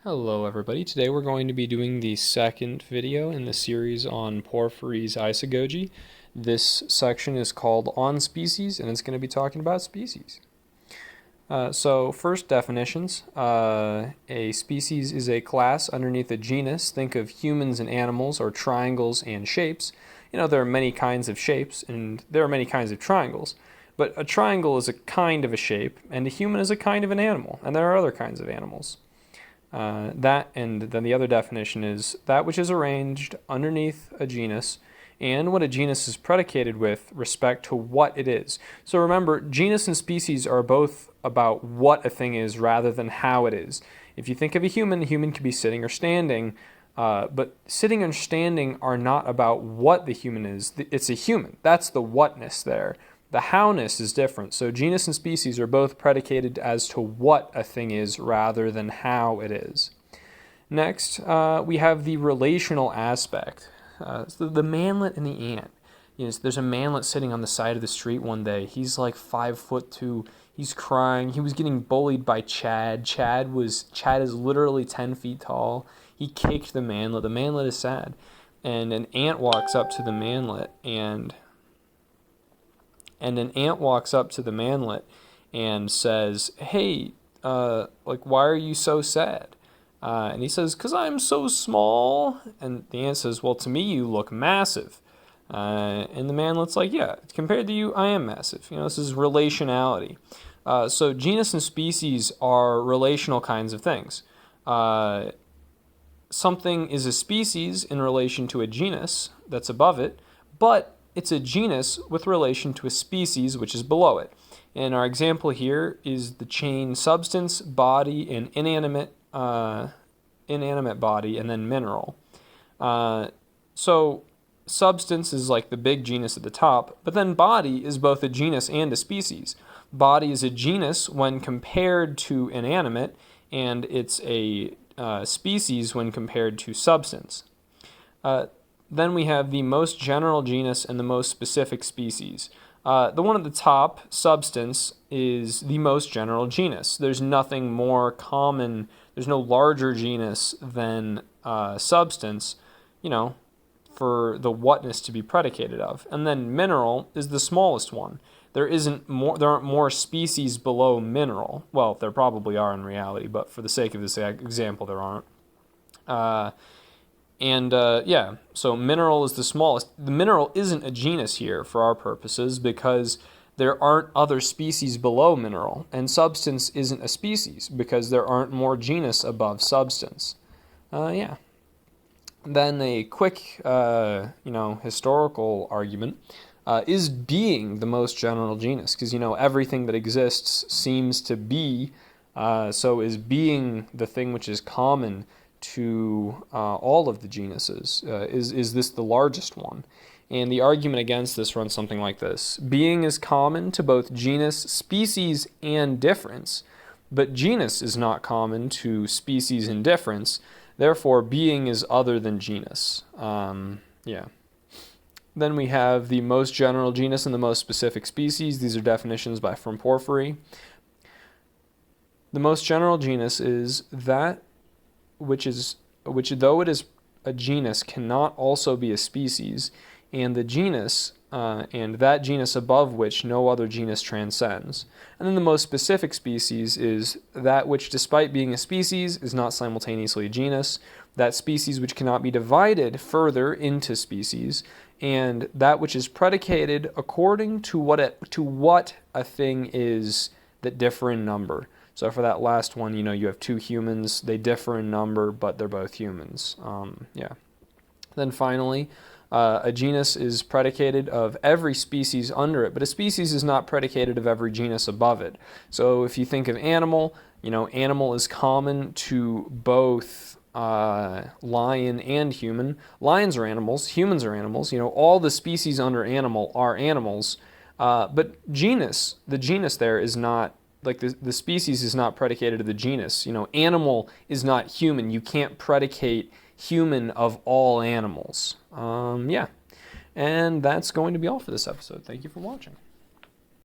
Hello everybody, today we're going to be doing the second video in the series on Porphyry's Isagoge. This section is called On Species, and it's going to be talking about species. So first definitions, a species is a class underneath a genus. Think of humans and animals, or triangles and shapes. You know, there are many kinds of shapes, and there are many kinds of triangles. But a triangle is a kind of a shape, and a human is a kind of an animal, and there are other kinds of animals. That, and then the other definition is that which is arranged underneath a genus, and what a genus is predicated with respect to what it is. So remember, genus and species are both about what a thing is rather than how it is. If you think of a human can be sitting or standing, but sitting and standing are not about what the human is. It's a human. That's the whatness there. The howness is different. So genus and species are both predicated as to what a thing is rather than how it is. Next, we have the relational aspect. So the manlet and the ant. You know, there's a manlet sitting on the side of the street one day. He's like 5'2". He's crying. He was getting bullied by Chad. Chad is literally 10 feet tall. He kicked the manlet. The manlet is sad. And an ant walks up to the manlet and says, "Hey, why are you so sad?" And he says, "'Cause I'm so small." And the ant says, "Well, to me, you look massive." And the manlet's like, "Yeah, compared to you, I am massive." You know, this is relationality. So genus and species are relational kinds of things. Something is a species in relation to a genus that's above it, but it's a genus with relation to a species which is below it. And our example here is the chain substance, body, and inanimate body, and then mineral. So substance is like the big genus at the top, but then body is both a genus and a species. Body is a genus when compared to inanimate, and it's a species when compared to substance. Then we have the most general genus and the most specific species. The one at the top, substance, is the most general genus. There's nothing more common, there's no larger genus than substance, you know, for the whatness to be predicated of. And then mineral is the smallest one. There aren't more species below mineral. Well, there probably are in reality, but for the sake of this example, there aren't. So mineral is the smallest. The mineral isn't a genus here for our purposes because there aren't other species below mineral, and substance isn't a species because there aren't more genus above substance. Then a quick, historical argument is being the most general genus, because, everything that exists seems to be, so is being the thing which is common to all of the genuses. Is this the largest one? And the argument against this runs something like this. Being is common to both genus, species, and difference, but genus is not common to species and difference. Therefore, being is other than genus. Then we have the most general genus and the most specific species. These are definitions from Porphyry. The most general genus is that which though it is a genus cannot also be a species, and the genus and that genus above which no other genus transcends. And then the most specific species is that which, despite being a species, is not simultaneously a genus, that species which cannot be divided further into species, and that which is predicated according to what a thing is that differ in number. So for that last one, you have two humans. They differ in number, but they're both humans. Then finally, a genus is predicated of every species under it, but a species is not predicated of every genus above it. So if you think of animal, animal is common to both lion and human. Lions are animals. Humans are animals. All the species under animal are animals. But the genus there is not, like the species is not predicated of the genus. Animal is not human. You can't predicate human of all animals. And that's going to be all for this episode. Thank you for watching.